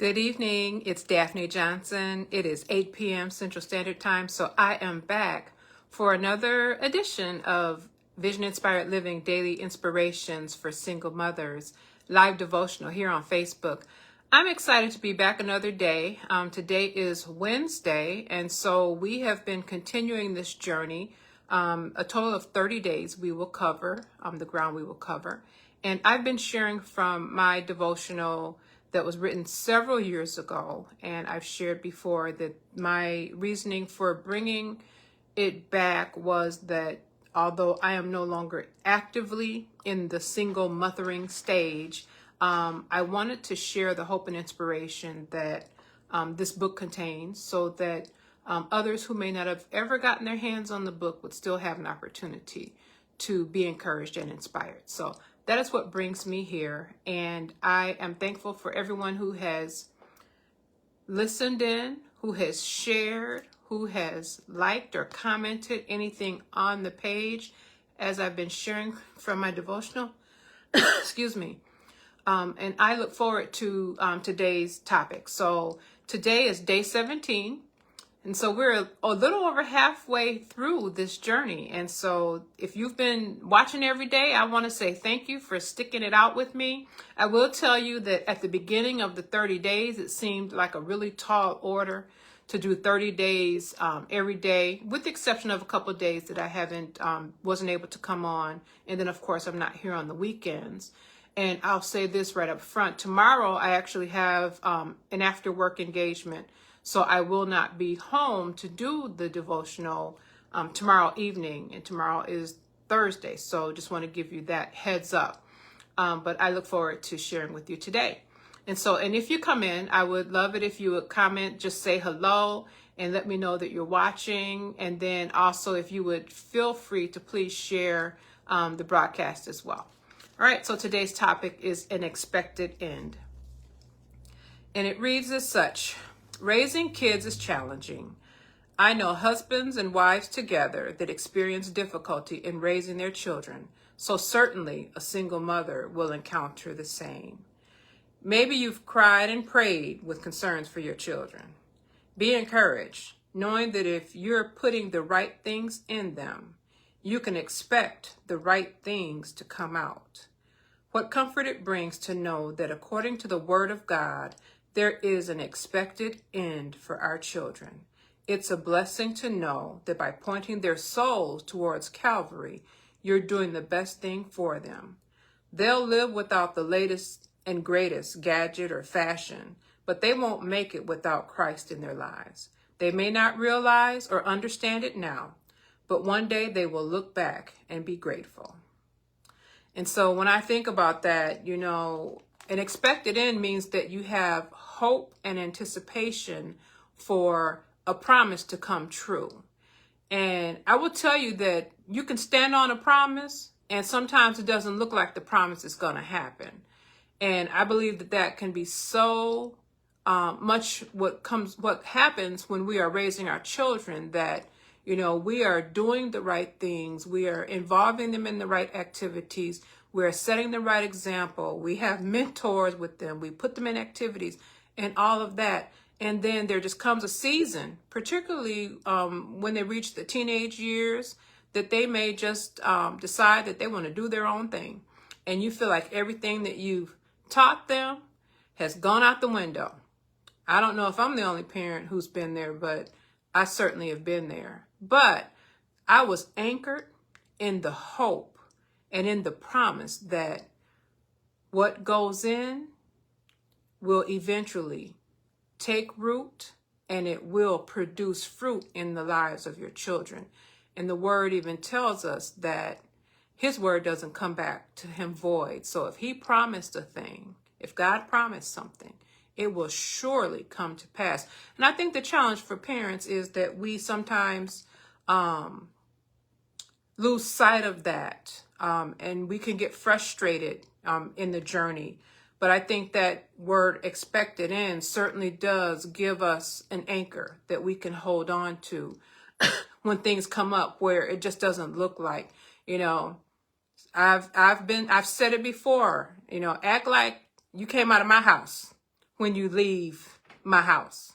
Good evening. It's Daphne Johnson. It is 8 p.m. Central Standard Time, so I am back for another edition of Vision Inspired Living Daily Inspirations for Single Mothers live devotional here on Facebook. I'm excited to be back another day. Today is Wednesday, and so we have been continuing this journey. A total of 30 days we will cover, the ground we will cover. And I've been sharing from my devotional that was written several years ago, and I've shared before that my reasoning for bringing it back was that although I am no longer actively in the single mothering stage, I wanted to share the hope and inspiration that this book contains so that others who may not have ever gotten their hands on the book would still have an opportunity to be encouraged and inspired. So that is what brings me here. And I am thankful for everyone who has listened in, who has shared, who has liked or commented anything on the page as I've been sharing from my devotional. Excuse me. And I look forward to today's topic. So today is day 17. And so we're a little over halfway through this journey. And so if you've been watching every day, I want to say thank you for sticking it out with me. I will tell you that at the beginning of the 30 days, it seemed like a really tall order to do 30 days every day, with the exception of a couple of days that I wasn't able to come on. And then, of course, I'm not here on the weekends. And I'll say this right up front. Tomorrow, I actually have an after-work engagement. So I will not be home to do the devotional tomorrow evening, and tomorrow is Thursday. So just want to give you that heads up. But I look forward to sharing with you today. And if you come in, I would love it if you would comment, just say hello and let me know that you're watching. And then also if you would feel free to please share the broadcast as well. All right, so today's topic is an expected end. And it reads as such. Raising kids is challenging. I know husbands and wives together that experience difficulty in raising their children, so certainly a single mother will encounter the same. Maybe you've cried and prayed with concerns for your children. Be encouraged, knowing that if you're putting the right things in them, you can expect the right things to come out. What comfort it brings to know that according to the Word of God, there is an expected end for our children. It's a blessing to know that by pointing their souls towards Calvary, you're doing the best thing for them. They'll live without the latest and greatest gadget or fashion, but they won't make it without Christ in their lives. They may not realize or understand it now, but one day they will look back and be grateful. And so when I think about that, an expected end means that you have hope and anticipation for a promise to come true. And I will tell you that you can stand on a promise, and sometimes it doesn't look like the promise is going to happen. And I believe that can be so much what happens when we are raising our children, that we are doing the right things. We are involving them in the right activities. We're setting the right example. We have mentors with them. We put them in activities and all of that. And then there just comes a season, particularly when they reach the teenage years, that they may just decide that they want to do their own thing. And you feel like everything that you've taught them has gone out the window. I don't know if I'm the only parent who's been there, but I certainly have been there. But I was anchored in the hope and in the promise that what goes in will eventually take root, and it will produce fruit in the lives of your children. And the word even tells us that his word doesn't come back to him void. So if he promised a thing, if God promised something, it will surely come to pass. And I think the challenge for parents is that we sometimes lose sight of that. And we can get frustrated in the journey. But I think that word expected end certainly does give us an anchor that we can hold on to when things come up where it just doesn't look like, I've said it before, act like you came out of my house when you leave my house.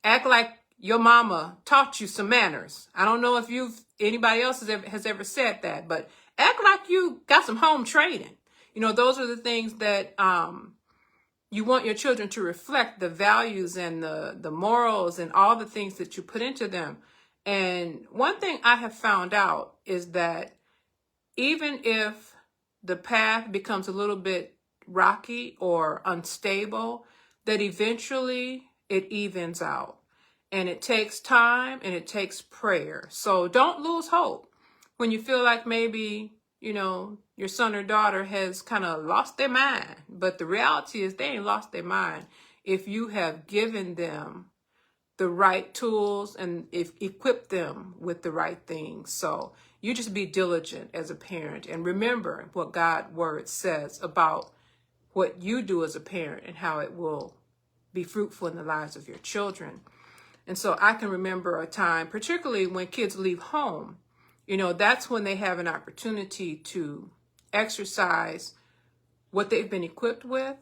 Act like your mama taught you some manners. I don't know if anybody else has ever said that, but act like you got some home training. Those are the things that you want your children to reflect, the values and the morals and all the things that you put into them. And one thing I have found out is that even if the path becomes a little bit rocky or unstable, that eventually it evens out. And it takes time and it takes prayer. So don't lose hope when you feel like maybe, your son or daughter has kind of lost their mind. But the reality is they ain't lost their mind if you have given them the right tools and if equip them with the right things. So you just be diligent as a parent and remember what God's word says about what you do as a parent and how it will be fruitful in the lives of your children. And so I can remember a time, particularly when kids leave home, that's when they have an opportunity to exercise what they've been equipped with.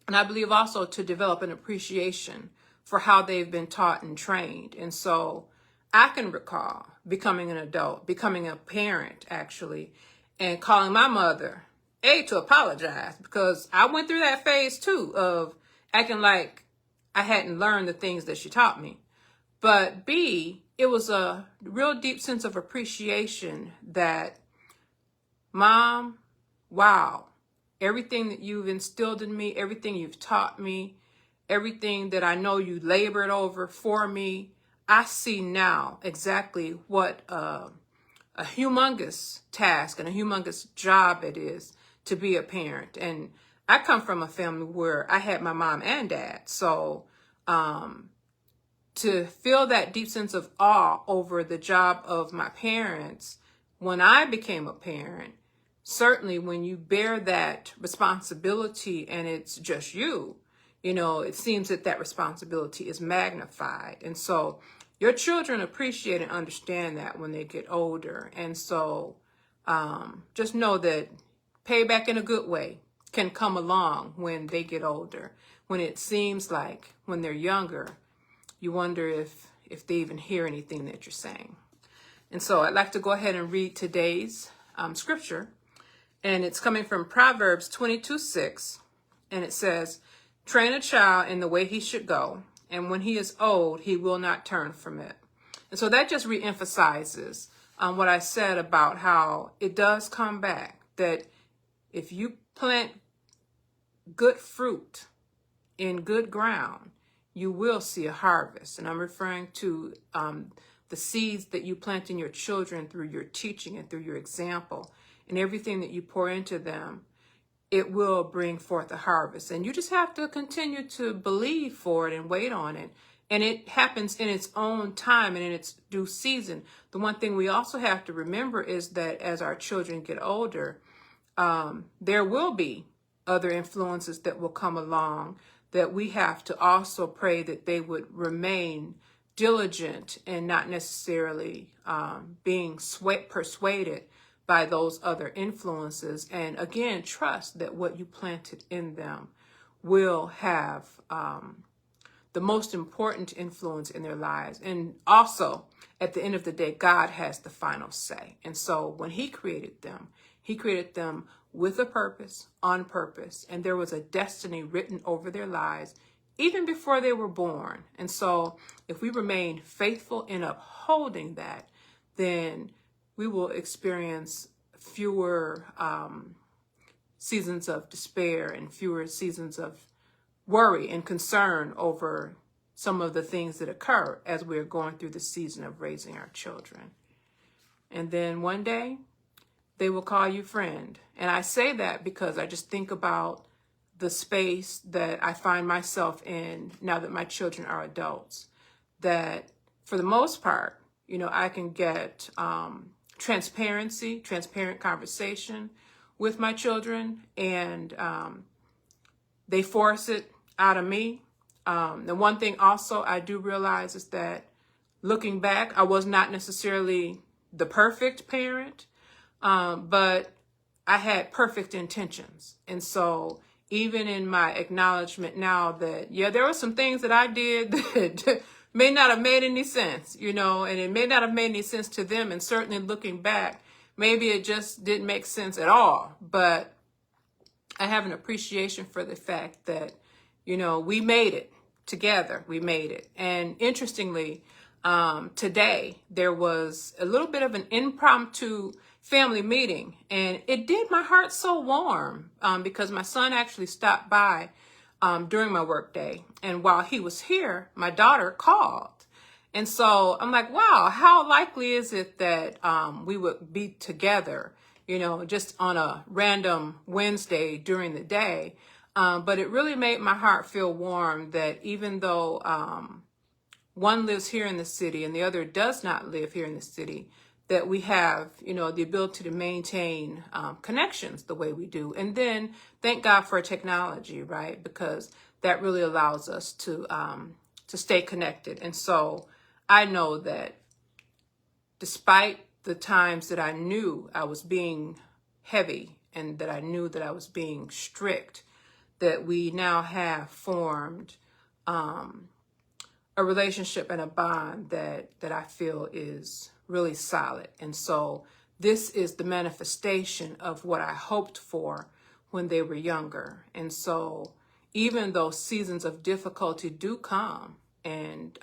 And I believe also to develop an appreciation for how they've been taught and trained. And so I can recall becoming an adult, becoming a parent actually, and calling my mother, A, to apologize, because I went through that phase too of acting like I hadn't learned the things that she taught me. But B, it was a real deep sense of appreciation that, Mom, wow, everything that you've instilled in me, everything you've taught me, everything that I know you labored over for me, I see now exactly what a humongous task and a humongous job it is to be a parent. And I come from a family where I had my mom and dad. So to feel that deep sense of awe over the job of my parents when I became a parent, certainly when you bear that responsibility and it's just you, it seems that responsibility is magnified. And so your children appreciate and understand that when they get older. And so just know that payback in a good way can come along when they get older. When it seems like when they're younger, you wonder if they even hear anything that you're saying. And so I'd like to go ahead and read today's scripture. And it's coming from Proverbs 22:6. And it says, train a child in the way he should go, and when he is old, he will not turn from it. And so that just reemphasizes what I said about how it does come back, that if you plant good fruit in good ground, you will see a harvest. And I'm referring to the seeds that you plant in your children through your teaching and through your example and everything that you pour into them. It will bring forth a harvest. And you just have to continue to believe for it and wait on it. And it happens in its own time and in its due season. The one thing we also have to remember is that as our children get older, there will be other influences that will come along that we have to also pray that they would remain diligent and not necessarily being persuaded by those other influences. And again, trust that what you planted in them will have the most important influence in their lives. And also, at the end of the day, God has the final say. And so when he created them with a purpose, on purpose, and there was a destiny written over their lives even before they were born. And so if we remain faithful in upholding that, then we will experience fewer seasons of despair and fewer seasons of worry and concern over some of the things that occur as we're going through the season of raising our children. And then one day, they will call you friend. And I say that because I just think about the space that I find myself in now that my children are adults, that for the most part, I can get transparent conversation with my children, and they force it out of me. The one thing also I do realize is that looking back, I was not necessarily the perfect parent, but I had perfect intentions. And so even in my acknowledgement now that, yeah, there were some things that I did that may not have made any sense, you know, and it may not have made any sense to them. And certainly looking back, maybe it just didn't make sense at all. But I have an appreciation for the fact that, you know, we made it together. We made it. And interestingly, today there was a little bit of an impromptu family meeting, and it did my heart so warm because my son actually stopped by during my work day. And while he was here, my daughter called. And so I'm like, wow, how likely is it that we would be together, you know, just on a random Wednesday during the day? But it really made my heart feel warm that even though one lives here in the city and the other does not live here in the city, that we have, you know, the ability to maintain connections the way we do. And then thank God for technology, right? Because that really allows us to stay connected. And so I know that despite the times that I knew I was being heavy and that I knew that I was being strict, that we now have formed a relationship and a bond that I feel is really solid. And so this is the manifestation of what I hoped for when they were younger. And so even though seasons of difficulty do come, and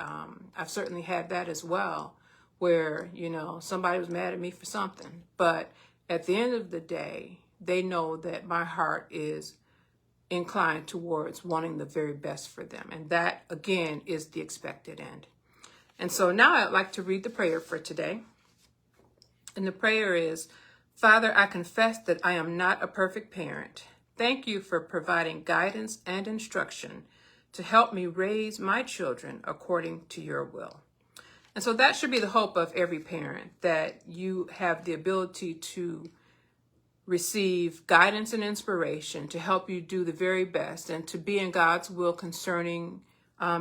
I've certainly had that as well, where, you know, somebody was mad at me for something. But at the end of the day, they know that my heart is inclined towards wanting the very best for them. And that, again, is the expected end. And so now I'd like to read the prayer for today. And the prayer is, Father, I confess that I am not a perfect parent. Thank you for providing guidance and instruction to help me raise my children according to your will. And so that should be the hope of every parent, that you have the ability to receive guidance and inspiration to help you do the very best and to be in God's will concerning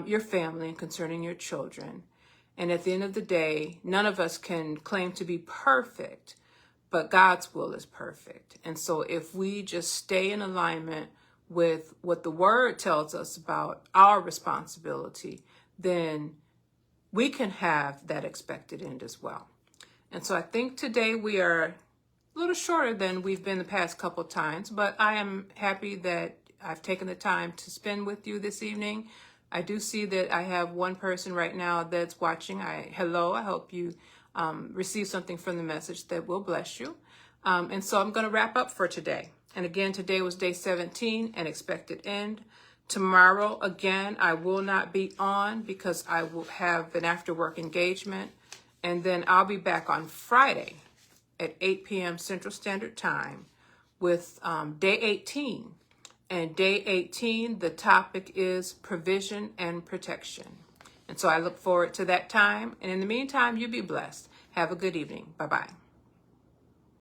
your family and concerning your children. And at the end of the day, none of us can claim to be perfect, but God's will is perfect. And so if we just stay in alignment with what the word tells us about our responsibility, then we can have that expected end as well. And so I think today we are a little shorter than we've been the past couple of times, but I am happy that I've taken the time to spend with you this evening. I do see that I have one person right now that's watching. Hello, I hope you receive something from the message that will bless you. And so I'm going to wrap up for today. And again, today was day 17, an expected end. Tomorrow, again, I will not be on because I will have an after-work engagement. And then I'll be back on Friday at 8 p.m. Central Standard Time with day 18. And day 18, the topic is provision and protection. And so I look forward to that time. And in the meantime, you be blessed. Have a good evening. Bye-bye.